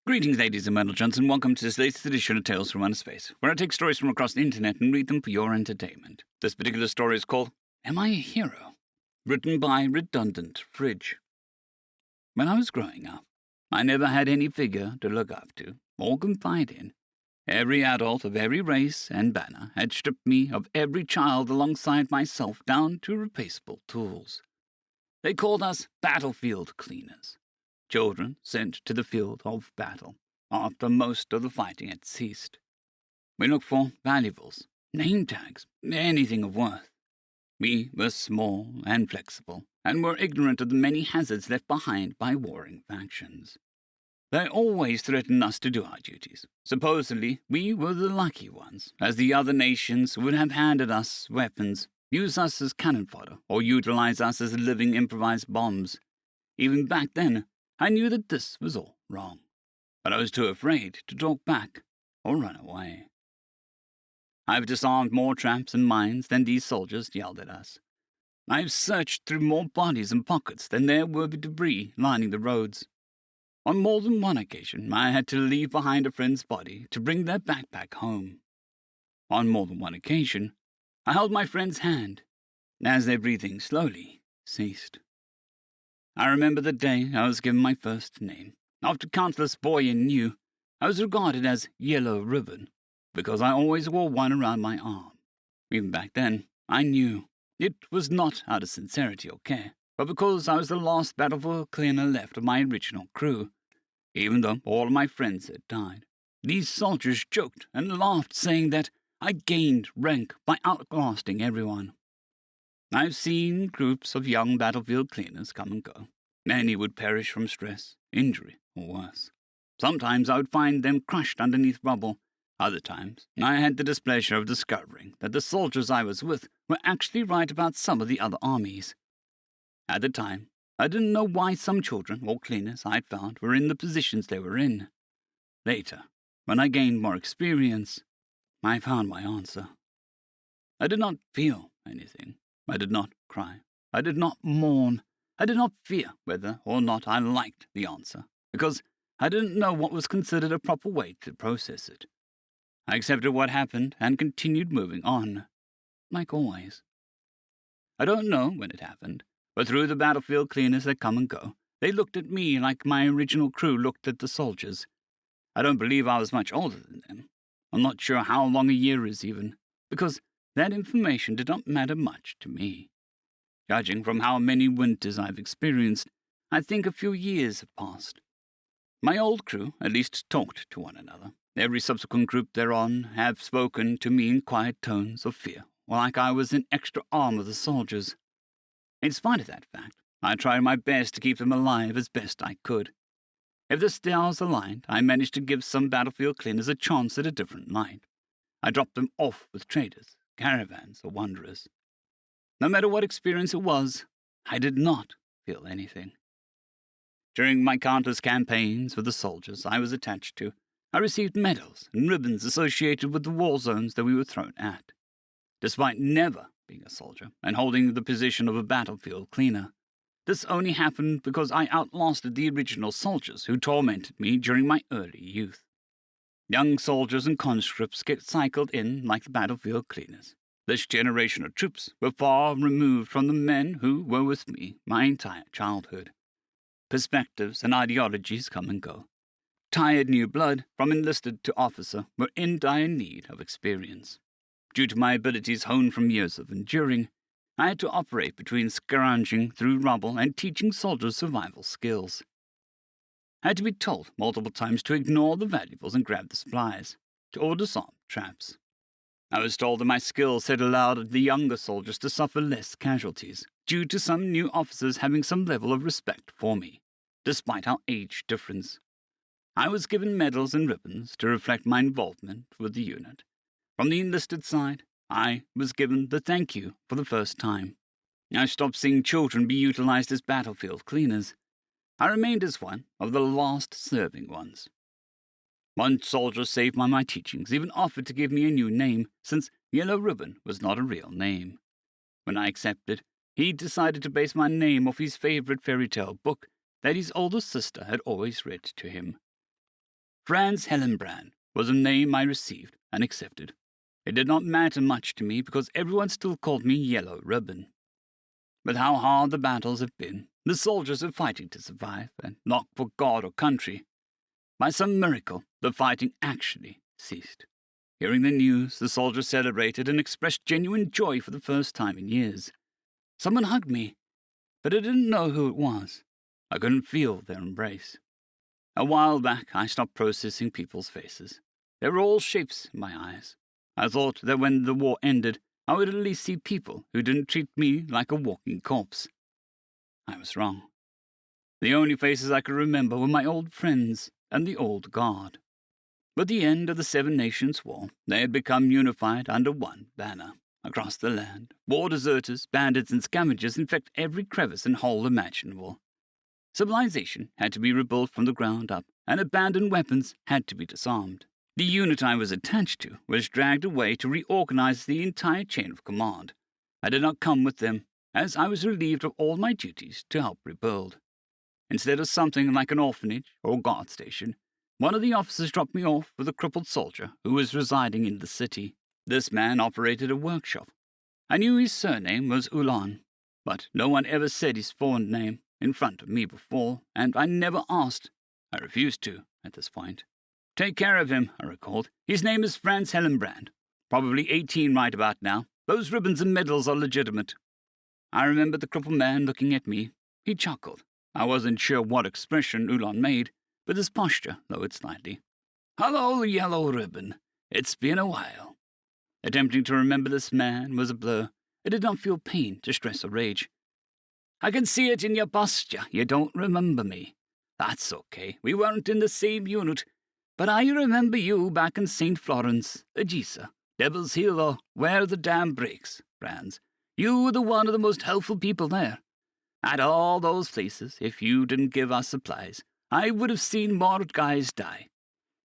Greetings, ladies and gentlemen, and welcome to this latest edition of Tales from Outer Space, where I take stories from across the internet and read them for your entertainment. This particular story is called Am I a Hero? Written by Redundant Fridge. When I was growing up, I never had any figure to look up to or confide in. Every adult of every race and banner had stripped me of every child alongside myself down to replaceable tools. They called us battlefield cleaners. Children sent to the field of battle after most of the fighting had ceased. We looked for valuables, name tags, anything of worth. We were small and flexible, and were ignorant of the many hazards left behind by warring factions. They always threatened us to do our duties. Supposedly, we were the lucky ones, as the other nations would have handed us weapons, use us as cannon fodder, or utilize us as living improvised bombs. Even back then, I knew that this was all wrong, but I was too afraid to talk back or run away. I've disarmed more traps and mines than these soldiers yelled at us. I've searched through more bodies and pockets than there were debris lining the roads. On more than one occasion, I had to leave behind a friend's body to bring their backpack home. On more than one occasion, I held my friend's hand as their breathing slowly ceased. I remember the day I was given my first name. After countless boy and knew, I was regarded as Yellow Ribbon, because I always wore one around my arm. Even back then, I knew it was not out of sincerity or care, but because I was the last battlefield cleaner left of my original crew. Even though all of my friends had died, these soldiers joked and laughed, saying that I gained rank by outlasting everyone. I've seen groups of young battlefield cleaners come and go. Many would perish from stress, injury, or worse. Sometimes I would find them crushed underneath rubble. Other times, I had the displeasure of discovering that the soldiers I was with were actually right about some of the other armies. At the time, I didn't know why some children or cleaners I'd found were in the positions they were in. Later, when I gained more experience, I found my answer. I did not feel anything. I did not cry. I did not mourn. I did not fear whether or not I liked the answer, because I didn't know what was considered a proper way to process it. I accepted what happened and continued moving on, like always. I don't know when it happened, but through the battlefield cleaners that come and go, they looked at me like my original crew looked at the soldiers. I don't believe I was much older than them. I'm not sure how long a year is even, because that information did not matter much to me. Judging from how many winters I've experienced, I think a few years have passed. My old crew at least talked to one another. Every subsequent group thereon have spoken to me in quiet tones of fear, like I was an extra arm of the soldiers. In spite of that fact, I tried my best to keep them alive as best I could. If the stars aligned, I managed to give some battlefield cleaners a chance at a different light. I dropped them off with traders, caravans, or wanderers. No matter what experience it was, I did not feel anything. During my countless campaigns with the soldiers I was attached to, I received medals and ribbons associated with the war zones that we were thrown at. Despite never being a soldier and holding the position of a battlefield cleaner, this only happened because I outlasted the original soldiers who tormented me during my early youth. Young soldiers and conscripts get cycled in like the battlefield cleaners. This generation of troops were far removed from the men who were with me my entire childhood. Perspectives and ideologies come and go. Tired new blood, from enlisted to officer, were in dire need of experience. Due to my abilities honed from years of enduring, I had to operate between scrounging through rubble and teaching soldiers survival skills. I had to be told multiple times to ignore the valuables and grab the supplies, or disarm traps. I was told that my skills had allowed the younger soldiers to suffer less casualties, due to some new officers having some level of respect for me, despite our age difference. I was given medals and ribbons to reflect my involvement with the unit. From the enlisted side, I was given the thank you for the first time. I stopped seeing children be utilized as battlefield cleaners. I remained as one of the last serving ones. One soldier saved by my teachings even offered to give me a new name, since Yellow Ribbon was not a real name. When I accepted, he decided to base my name off his favorite fairy tale book that his older sister had always read to him. Franz Hellenbrand was a name I received and accepted. It did not matter much to me because everyone still called me Yellow Ribbon. But how hard the battles have been, the soldiers are fighting to survive, and not for God or country. By some miracle, the fighting actually ceased. Hearing the news, the soldiers celebrated and expressed genuine joy for the first time in years. Someone hugged me, but I didn't know who it was. I couldn't feel their embrace. A while back, I stopped processing people's faces. They were all shapes in my eyes. I thought that when the war ended, I would at least see people who didn't treat me like a walking corpse. I was wrong. The only faces I could remember were my old friends and the old guard. With the end of the Seven Nations War, they had become unified under one banner. Across the land, war deserters, bandits, and scavengers infect every crevice and hole imaginable. Civilization had to be rebuilt from the ground up, and abandoned weapons had to be disarmed. The unit I was attached to was dragged away to reorganize the entire chain of command. I did not come with them, as I was relieved of all my duties to help rebuild. Instead of something like an orphanage or guard station, one of the officers dropped me off with a crippled soldier who was residing in the city. This man operated a workshop. I knew his surname was Ulan, but no one ever said his foreign name in front of me before, and I never asked. I refused to, at this point. Take care of him, I recalled. His name is Franz Hellenbrand. Probably 18 right about now. Those ribbons and medals are legitimate. I remember the crippled man looking at me. He chuckled. I wasn't sure what expression Ulan made, but his posture lowered slightly. Hello, Yellow Ribbon. It's been a while. Attempting to remember this man was a blur. I did not feel pain, distress, or rage. I can see it in your posture. You don't remember me. That's okay. We weren't in the same unit. But I remember you back in St. Florence, Agisa, Devil's Hill, or where the dam breaks, Franz. You were one of the most helpful people there. At all those places, if you didn't give us supplies, I would have seen more guys die.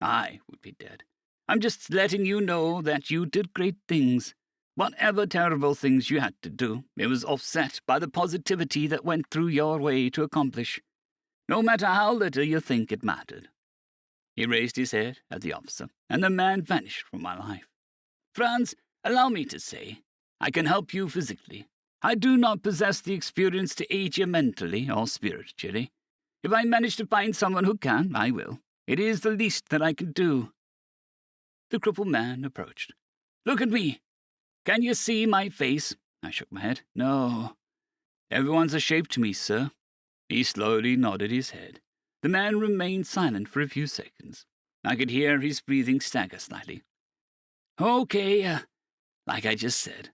I would be dead. I'm just letting you know that you did great things. Whatever terrible things you had to do, it was offset by the positivity that went through your way to accomplish, no matter how little you think it mattered. He raised his head at the officer, and the man vanished from my life. Franz, allow me to say, I can help you physically. I do not possess the experience to aid you mentally or spiritually. If I manage to find someone who can, I will. It is the least that I can do. The crippled man approached. Look at me. Can you see my face? I shook my head. No. Everyone's a shape to me, sir. He slowly nodded his head. The man remained silent for a few seconds. I could hear his breathing stagger slightly. Okay, like I just said,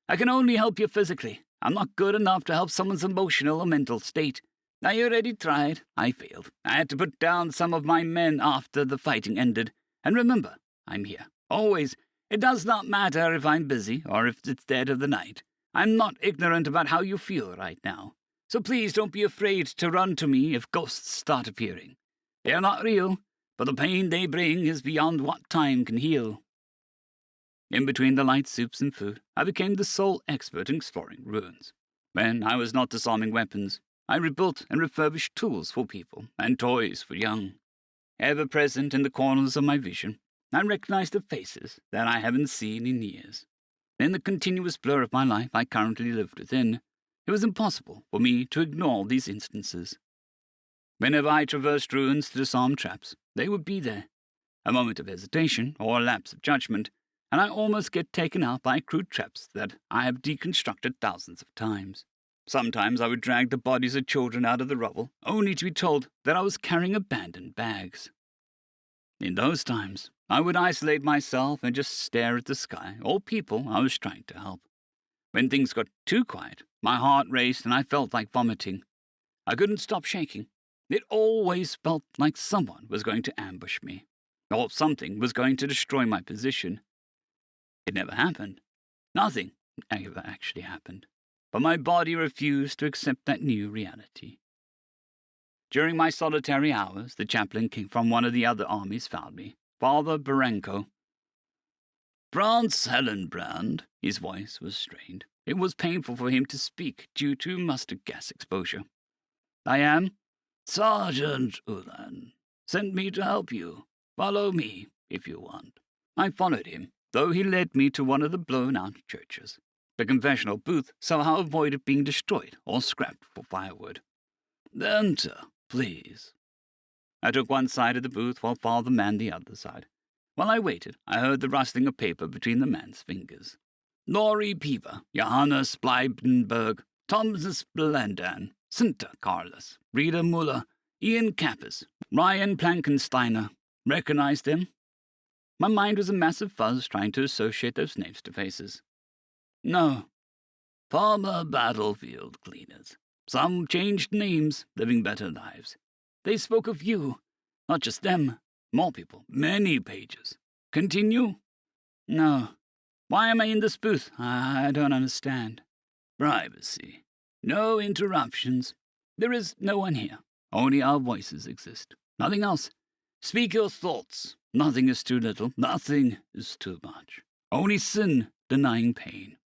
I can only help you physically. I'm not good enough to help someone's emotional or mental state. I already tried. I failed. I had to put down some of my men after the fighting ended. And remember, I'm here. Always. It does not matter if I'm busy or if it's dead of the night. I'm not ignorant about how you feel right now. So please don't be afraid to run to me if ghosts start appearing. They are not real, but the pain they bring is beyond what time can heal. In between the light soups and food, I became the sole expert in exploring ruins. When I was not disarming weapons, I rebuilt and refurbished tools for people and toys for young. Ever present in the corners of my vision, I recognized the faces that I haven't seen in years. In the continuous blur of my life I currently lived within, it was impossible for me to ignore these instances. Whenever I traversed ruins to disarm traps, they would be there. A moment of hesitation or a lapse of judgment, and I almost get taken out by crude traps that I have deconstructed thousands of times. Sometimes I would drag the bodies of children out of the rubble, only to be told that I was carrying abandoned bags. In those times, I would isolate myself and just stare at the sky or people I was trying to help. When things got too quiet, my heart raced and I felt like vomiting. I couldn't stop shaking. It always felt like someone was going to ambush me, or something was going to destroy my position. It never happened. Nothing ever actually happened. But my body refused to accept that new reality. During my solitary hours, the chaplain king from one of the other armies found me, Father Barenko. Franz Hellenbrand, his voice was strained. It was painful for him to speak due to mustard gas exposure. I am. Sergeant Ulan sent me to help you. Follow me, if you want. I followed him, though he led me to one of the blown-out churches. The confessional booth somehow avoided being destroyed or scrapped for firewood. Enter, please. I took one side of the booth while Father manned the other side. While I waited, I heard the rustling of paper between the man's fingers. Laurie Peever, Johannes Bleibenberg, Thomas Blendan, Sinter Carlos, Rita Muller, Ian Kappas, Ryan Plankensteiner. Recognize them? My mind was a massive fuzz trying to associate those names to faces. No. Former battlefield cleaners. Some changed names, living better lives. They spoke of you. Not just them. More people. Many pages. Continue? No. Why am I in this booth? I don't understand. Privacy. No interruptions. There is no one here. Only our voices exist. Nothing else. Speak your thoughts. Nothing is too little. Nothing is too much. Only sin denying pain.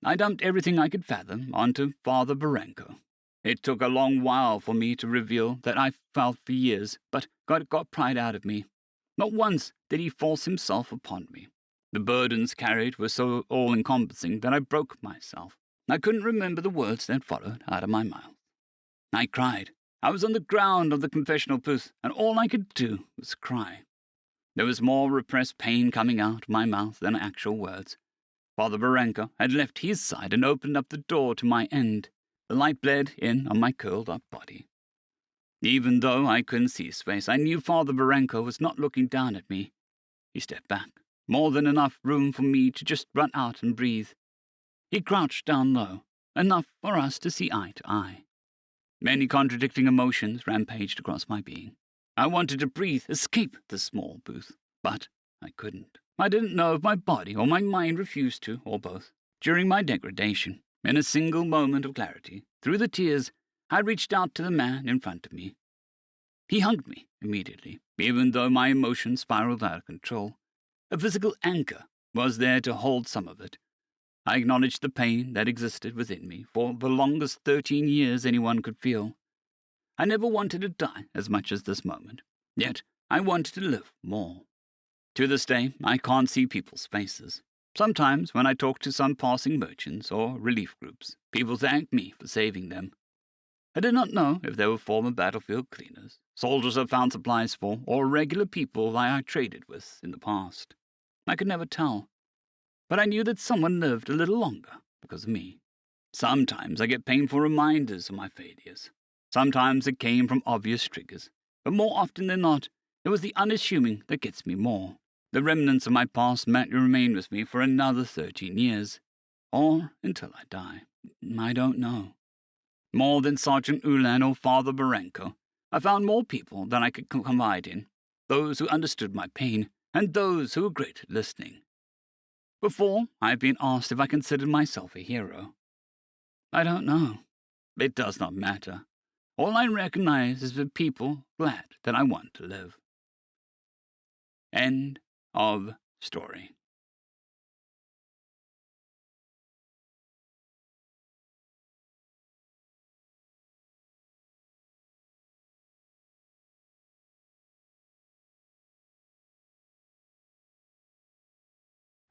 I dumped everything I could fathom onto Father Barenko. It took a long while for me to reveal that I felt for years, but God got pride out of me. Not once did he force himself upon me. The burdens carried were so all-encompassing that I broke myself. I couldn't remember the words that followed out of my mouth. I cried. I was on the ground of the confessional booth, and all I could do was cry. There was more repressed pain coming out of my mouth than actual words. Father Barenko had left his side and opened up the door to my end. The light bled in on my curled-up body. Even though I couldn't see his face, I knew Father Barenko was not looking down at me. He stepped back, more than enough room for me to just run out and breathe. He crouched down low, enough for us to see eye to eye. Many contradicting emotions rampaged across my being. I wanted to breathe, escape the small booth, but I couldn't. I didn't know if my body or my mind refused to, or both. During my degradation, in a single moment of clarity, through the tears, I reached out to the man in front of me. He hugged me immediately, even though my emotions spiraled out of control. A physical anchor was there to hold some of it. I acknowledged the pain that existed within me for the longest 13 years anyone could feel. I never wanted to die as much as this moment, yet I wanted to live more. To this day, I can't see people's faces. Sometimes, when I talk to some passing merchants or relief groups, people thank me for saving them. I did not know if they were former battlefield cleaners, soldiers I found supplies for, or regular people I traded with in the past. I could never tell. But I knew that someone lived a little longer because of me. Sometimes I get painful reminders of my failures. Sometimes it came from obvious triggers, but more often than not, it was the unassuming that gets me more. The remnants of my past might remain with me for another 13 years, or until I die. I don't know. More than Sergeant Ulan or Father Barenko, I found more people than I could confide in, those who understood my pain, and those who were great at listening. Before, I have been asked if I considered myself a hero. I don't know. It does not matter. All I recognize is the people glad that I want to live. End of story.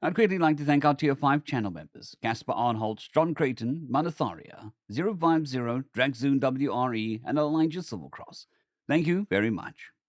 I'd greatly like to thank our Tier 5 channel members, Caspar Arnholtz, John Creighton, Manatharia, 050, Dragzoon WRE, and Elijah Silvercross. Thank you very much.